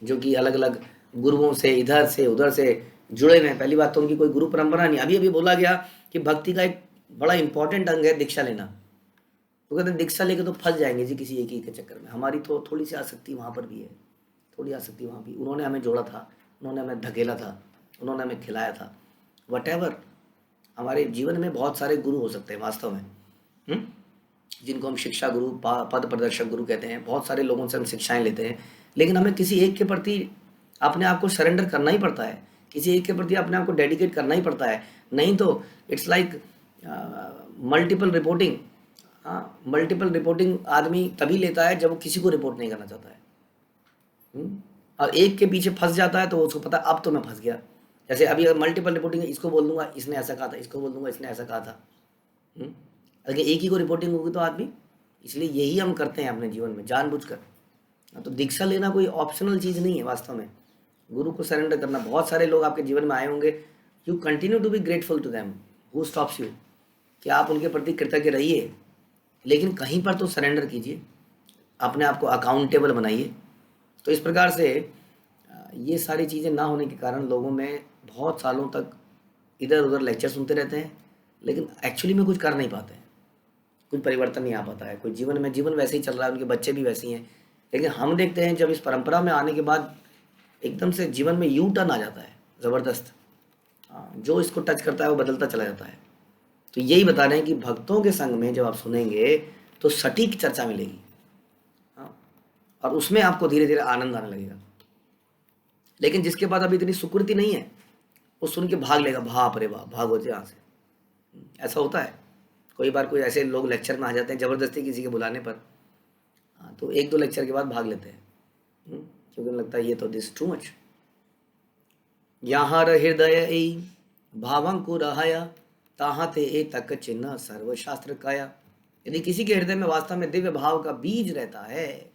जो कि अलग अलग गुरुओं से इधर से उधर से जुड़े हुए हैं। पहली बात तो उनकी कोई गुरु परंपरा नहीं। अभी अभी बोला गया कि भक्ति का एक बड़ा इंपॉर्टेंट अंग है दीक्षा लेना, तो कहते हैं दीक्षा लेके तो फंस जाएंगे जी किसी एक ही के चक्कर में। हमारी तो थोड़ी सी आसक्ति वहाँ पर भी है, थोड़ी आसक्ति वहाँ भी। उन्होंने हमें जोड़ा था, उन्होंने हमें धकेला था, उन्होंने हमें खिलाया था, वटेवर। हमारे जीवन में बहुत सारे गुरु हो सकते हैं वास्तव में, जिनको हम शिक्षा गुरु, पद प्रदर्शक गुरु कहते हैं। बहुत सारे लोगों से हम शिक्षाएं लेते हैं, लेकिन हमें किसी एक के प्रति अपने आप को सरेंडर करना ही पड़ता है, किसी एक के प्रति अपने आप को डेडिकेट करना ही पड़ता है। नहीं तो इट्स लाइक मल्टीपल रिपोर्टिंग। हाँ, मल्टीपल रिपोर्टिंग आदमी तभी लेता है जब वो किसी को रिपोर्ट नहीं करना चाहता है, और एक के पीछे फंस जाता है तो उसको पता है अब तो मैं फंस गया। जैसे अभी मल्टीपल रिपोर्टिंग, इसको बोल दूंगा इसने ऐसा कहा था, इसको बोल दूंगा इसने ऐसा कहा था। अगर एक ही को रिपोर्टिंग होगी तो आदमी, इसलिए यही हम करते हैं अपने जीवन में जानबूझकर। तो दीक्षा लेना कोई ऑप्शनल चीज़ नहीं है वास्तव में, गुरु को सरेंडर करना। बहुत सारे लोग आपके जीवन में आए होंगे, you continue to be grateful to them, who stops you, कि आप उनके प्रति कृतज्ञ रहिए, लेकिन कहीं पर तो सरेंडर कीजिए, अपने आप को अकाउंटेबल बनाइए। तो इस प्रकार से ये सारी चीज़ें ना होने के कारण लोगों में बहुत सालों तक इधर उधर लेक्चर सुनते रहते हैं, लेकिन एक्चुअली में कुछ कर नहीं पाते हैं, कुछ परिवर्तन नहीं आ पाता है। कोई जीवन वैसे ही चल रहा है, उनके बच्चे भी वैसे ही हैं। लेकिन हम देखते हैं जब इस परंपरा में आने के बाद एकदम से जीवन में यू टर्न आ जाता है ज़बरदस्त। जो इसको टच करता है वो बदलता चला जाता है। तो यही बता रहे हैं कि भक्तों के संग में जब आप सुनेंगे तो सटीक चर्चा मिलेगी, और उसमें आपको धीरे धीरे आनंद आने लगेगा। लेकिन जिसके पास अभी इतनी सुकृति नहीं है, वो सुन के भाग लेगा, बाप रे बाप, भागो से यहाँ से। ऐसा होता है कोई बार, कोई ऐसे लोग लेक्चर में आ जाते हैं ज़बरदस्ती किसी के बुलाने पर। हाँ, तो एक दो लेक्चर के बाद भाग लेते हैं, क्योंकि उन्हें लगता है ये तो दिस टू मच। यहाँ हृदय भावंकुरहया ताहाँ ते ए तक चिन्ह सर्वशास्त्र काया। यदि किसी के हृदय में वास्तव में दिव्य भाव का बीज रहता है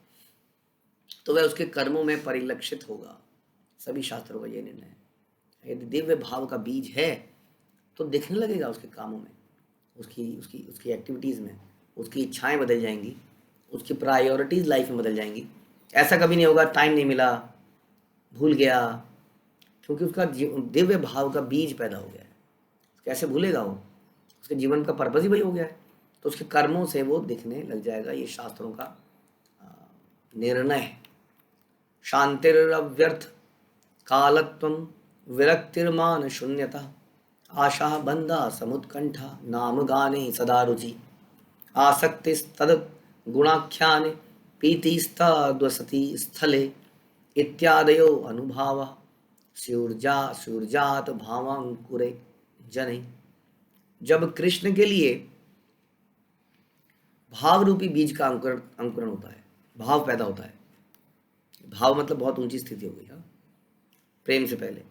तो वह उसके कर्मों में परिलक्षित होगा। सभी शास्त्रों का ये निर्णय है। यदि दिव्य भाव का बीज है तो दिखने लगेगा उसके कामों में, उसकी उसकी उसकी एक्टिविटीज़ में, उसकी इच्छाएं बदल जाएंगी, उसकी प्रायोरिटीज़ लाइफ में बदल जाएंगी। ऐसा कभी नहीं होगा टाइम नहीं मिला, भूल गया, क्योंकि उसका दिव्य भाव का बीज पैदा हो गया है। कैसे भूलेगा वो? उसके जीवन का पर्पस ही वही हो गया है। तो उसके कर्मों से वो दिखने लग जाएगा। ये शास्त्रों का निर्णय है। शांतिरव्यर्थ कालत्वम विरक्तिर्मान शून्यता आशा बंधा समुत्कंठा नाम गाने सदा रुचि आसक्तिस्तद गुणाख्याने प्रीतिस्तद्वसति स्थले इत्यादयो अनुभावा स्यूर्जात भावांकुरे जने। जब कृष्ण के लिए भाव रूपी बीज का अंकुरण होता है, भाव पैदा होता है, भाव मतलब बहुत ऊंची स्थिति हो गई, हाँ, प्रेम से पहले,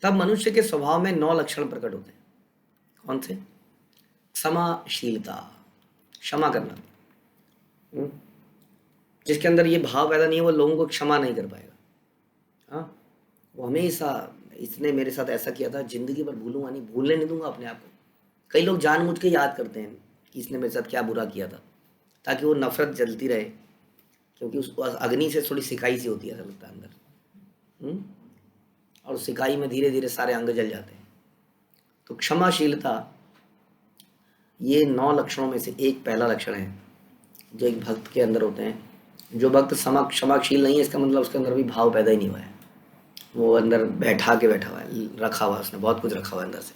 तब मनुष्य के स्वभाव में 9 लक्षण प्रकट होते हैं। कौन से? क्षमाशीलता, क्षमा करना। जिसके अंदर ये भाव पैदा नहीं है वो लोगों को क्षमा नहीं कर पाएगा। हाँ, वो हमेशा इसने मेरे साथ ऐसा किया था, जिंदगी भर भूलूंगा नहीं, भूलने नहीं दूंगा अपने आप को। कई लोग जानबूझ के याद करते हैं कि इसने मेरे साथ क्या बुरा किया था, ताकि वो नफरत जलती रहे, क्योंकि उस अग्नि से थोड़ी सिकाई सी होती है, ऐसा लगता है अंदर। और सिकाई में धीरे धीरे सारे अंग जल जाते हैं। तो क्षमाशीलता ये 9 लक्षणों में से एक पहला लक्षण है जो एक भक्त के अंदर होते हैं। जो भक्त क्षमाशील नहीं है, इसका मतलब उसके अंदर भी भाव पैदा ही नहीं हुआ है। वो अंदर बैठा हुआ है, रखा हुआ है, उसने बहुत कुछ रखा हुआ है अंदर से।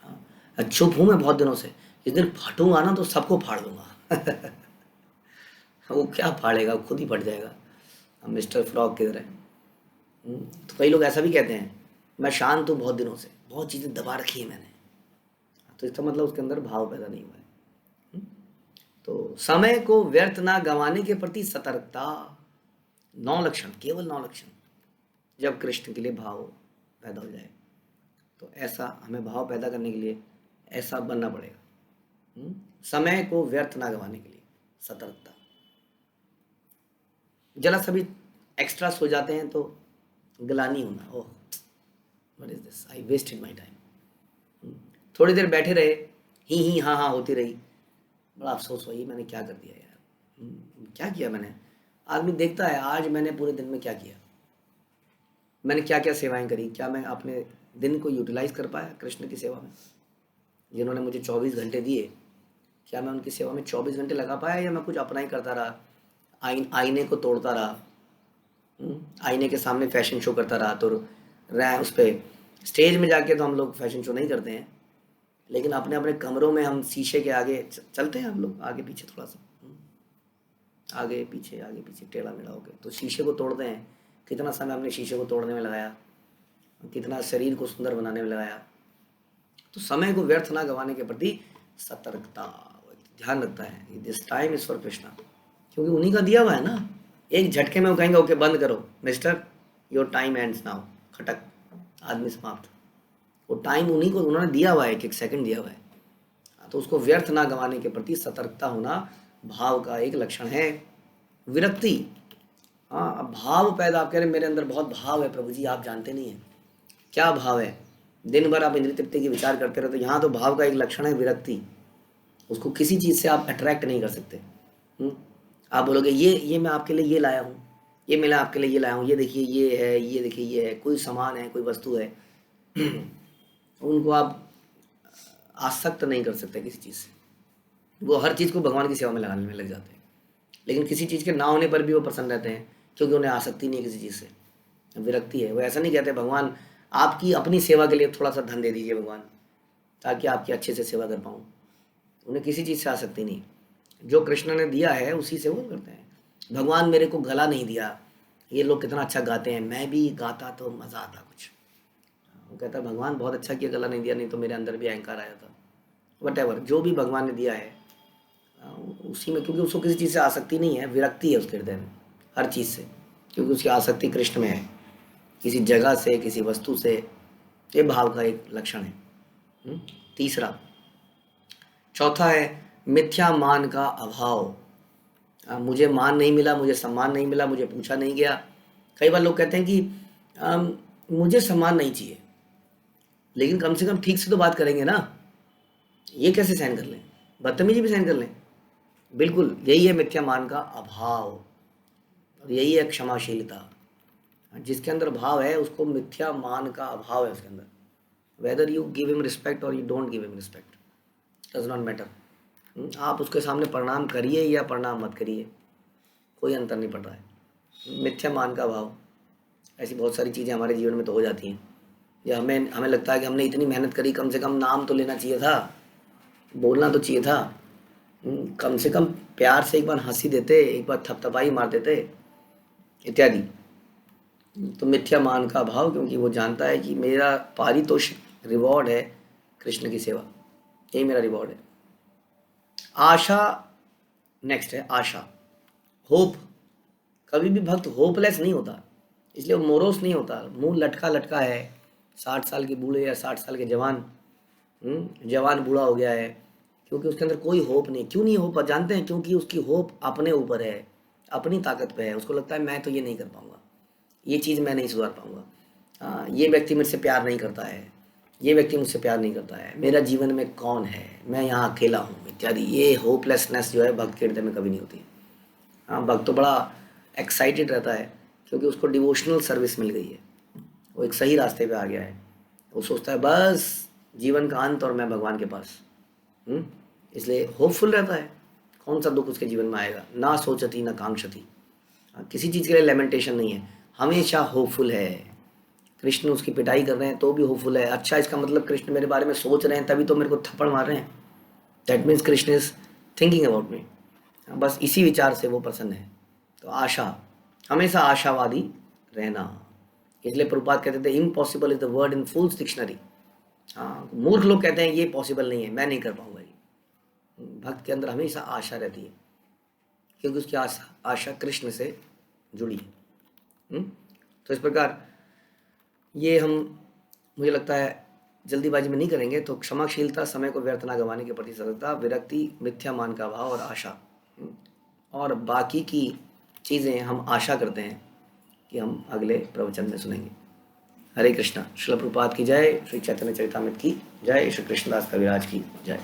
हाँ, चुप हूँ मैं बहुत दिनों से, जिस दिन फटूंगा ना तो सबको फाड़ दूंगा। वो क्या फाड़ेगा, खुद ही फट जाएगा, मिस्टर फ्रॉग की तरह। तो कई लोग ऐसा भी कहते हैं, मैं शांत हूँ बहुत दिनों से, बहुत चीज़ें दबा रखी है मैंने। तो इसका मतलब उसके अंदर भाव पैदा नहीं हुआ है। तो समय को व्यर्थ ना गंवाने के प्रति सतर्कता, 9 लक्षण, केवल 9 लक्षण। जब कृष्ण के लिए भाव पैदा हो जाए तो ऐसा हमें भाव पैदा करने के लिए ऐसा बनना पड़ेगा। समय को व्यर्थ ना गंवाने के लिए सतर्कता। जरा सभी एक्स्ट्रा सो जाते हैं तो ग्लानि होना, oh what is this, I wasted my time. थोड़ी देर बैठे रहे, ही हाँ हाँ होती रही, बड़ा अफसोस हुआ, ये मैंने क्या कर दिया यार, क्या किया मैंने। आदमी देखता है आज मैंने पूरे दिन में क्या किया, मैंने क्या क्या सेवाएं करी, क्या मैं अपने दिन को यूटिलाइज कर पाया कृष्ण की सेवा में। जिन्होंने मुझे 24 घंटे दिए, क्या मैं उनकी सेवा में 24 घंटे लगा पाया, या मैं कुछ अपना ही करता रहा, आईने को तोड़ता रहा, आईने के सामने फैशन शो करता रहा। तो उस पर स्टेज में जाके तो हम लोग फैशन शो नहीं करते हैं, लेकिन अपने अपने कमरों में हम शीशे के आगे चलते हैं, हम लोग आगे पीछे थोड़ा सा, आगे पीछे टेढ़ा मेढ़ा होकर, तो शीशे को तोड़ते हैं। कितना समय हमने शीशे को तोड़ने में लगाया, कितना शरीर को सुंदर बनाने में लगाया। तो समय को व्यर्थ ना गंवाने के प्रति सतर्कता, ध्यान रखता है, this time is for Krishna, क्योंकि उन्हीं का दिया हुआ है ना। एक झटके में वो कहेंगे ओके बंद करो mister, your time ends now, खटक, आदमी समाप्त। वो टाइम उन्हीं को, उन्होंने दिया हुआ है, एक सेकंड दिया हुआ है। तो उसको व्यर्थ ना गंवाने के प्रति सतर्कता होना भाव का एक लक्षण है। विरक्ति, हाँ, अब भाव पैदा, आप कह रहे मेरे अंदर बहुत भाव है प्रभु जी, आप जानते नहीं हैं क्या भाव है। दिन भर आप इंद्रिय तृप्ति की विचार करते रहते, यहाँ तो भाव का एक लक्षण है विरक्ति। उसको किसी चीज़ से आप अट्रैक्ट नहीं कर सकते। आप बोलोगे ये मैं आपके लिए ये लाया हूँ, ये मैं आपके लिए ये लाया हूँ, ये देखिए ये है, ये देखिए ये है, कोई सामान है, कोई वस्तु है, उनको आप आसक्त नहीं कर सकते किसी चीज़ से। वो हर चीज़ को भगवान की सेवा में लगाने में लग जाते हैं, लेकिन किसी चीज़ के ना होने पर भी वो प्रसन्न रहते हैं, क्योंकि उन्हें आसक्ति नहीं है किसी चीज़ से, विरक्ति है। वो ऐसा नहीं कहते भगवान आपकी अपनी सेवा के लिए थोड़ा सा धन दे दीजिए भगवान, ताकि आपकी अच्छे से सेवा कर पाऊँ। उन्हें किसी चीज़ से आसक्ति नहीं, जो कृष्ण ने दिया है उसी से वो करते हैं। भगवान मेरे को गला नहीं दिया, ये लोग कितना अच्छा गाते हैं, मैं भी गाता तो मज़ा आता कुछ, वो कहता है भगवान बहुत अच्छा किया गला नहीं दिया, नहीं तो मेरे अंदर भी अहंकार आया था। वट जो भी भगवान ने दिया है उसी में, क्योंकि उसको किसी चीज़ से आसक्ति नहीं है, विरक्ति है उसके हृदय में हर चीज़ से, क्योंकि उसकी आसक्ति कृष्ण में है, किसी जगह से, किसी वस्तु से। ये भाव का एक लक्षण है। तीसरा, चौथा है मिथ्या मान का अभाव। मुझे मान नहीं मिला, मुझे सम्मान नहीं मिला, मुझे पूछा नहीं गया। कई बार लोग कहते हैं कि मुझे सम्मान नहीं चाहिए, लेकिन कम से कम ठीक से तो बात करेंगे ना, ये कैसे सहन कर लें, बदतमीजी भी सहन कर लें। बिल्कुल यही है मिथ्या मान का अभाव, और यही है क्षमाशीलता। जिसके अंदर भाव है उसको मिथ्या मान का अभाव है उसके अंदर। Whether you give him respect or you don't give him respect, does not matter. आप उसके सामने प्रणाम करिए या प्रणाम मत करिए, कोई अंतर नहीं पड़ रहा है। मिथ्या मान का अभाव, ऐसी बहुत सारी चीज़ें हमारे जीवन में तो हो जाती हैं, या हमें लगता है कि हमने इतनी मेहनत करी, कम से कम नाम तो लेना चाहिए था, बोलना तो चाहिए था, कम से कम प्यार से एक बार हंसी देते, एक बार थपथपाई मार देते, इत्यादि। तो मिथ्या मान का अभाव, क्योंकि वो जानता है कि मेरा पारितोषिक रिवॉर्ड है कृष्ण की सेवा, यही मेरा रिवॉर्ड है। आशा नेक्स्ट है, आशा, होप। कभी भी भक्त होपलेस नहीं होता, इसलिए वो मोरोस नहीं होता, मुंह लटका लटका है। 60 साल के बूढ़े या 60 साल के जवान, जवान बूढ़ा हो गया है, क्योंकि उसके अंदर कोई होप नहीं। क्यों नहीं होप जानते हैं? क्योंकि उसकी होप अपने ऊपर है, अपनी ताकत पे है। उसको लगता है मैं तो ये नहीं कर पाऊंगा, ये चीज़ मैं नहीं सुधार पाऊंगा, ये व्यक्ति मुझसे प्यार नहीं करता है, ये व्यक्ति मुझसे प्यार नहीं करता है, मेरा जीवन में कौन है, मैं यहाँ अकेला हूँ, इत्यादि। ये होपलेसनेस जो है भक्त के हृदय में कभी नहीं होती। हाँ, भक्त तो बड़ा एक्साइटेड रहता है, क्योंकि उसको डिवोशनल सर्विस मिल गई है, वो एक सही रास्ते पे आ गया है। वो सोचता है बस जीवन का अंत और मैं भगवान के पास, इसलिए होपफुल रहता है। कौन सा दुख उसके जीवन में आएगा, ना सोचती ना कांक्षती, किसी चीज़ के लिए लेमेंटेशन नहीं है, हमेशा होपफुल है। कृष्ण उसकी पिटाई कर रहे हैं तो भी होपफुल है। अच्छा, इसका मतलब कृष्ण मेरे बारे में सोच रहे हैं तभी तो मेरे को थप्पड़ मार रहे हैं, that means Krishna is thinking about me. बस इसी विचार से वो प्रसन्न है। तो आशा, हमेशा आशावादी रहना। इसलिए प्रभुपाद कहते थे impossible is the word in fools dictionary. हाँ, मूर्ख लोग कहते हैं ये पॉसिबल नहीं है, मैं नहीं कर पाऊंगा ये। भक्त के अंदर हमेशा आशा रहती है, क्योंकि उसकी आशा कृष्ण से जुड़ी है। तो इस प्रकार ये हम, मुझे लगता है जल्दीबाजी में नहीं करेंगे तो क्षमाशीलता, समय को व्यर्थ ना गंवाने के प्रति सतर्कता, विरक्ति, मिथ्या मान का भाव और आशा। और बाकी की चीज़ें हम आशा करते हैं कि हम अगले प्रवचन में सुनेंगे। हरे कृष्णा। श्रील प्रभुपाद की जय, श्री चैतन्य चरितामृत की जय, श्री कृष्णदास कविराज की जय।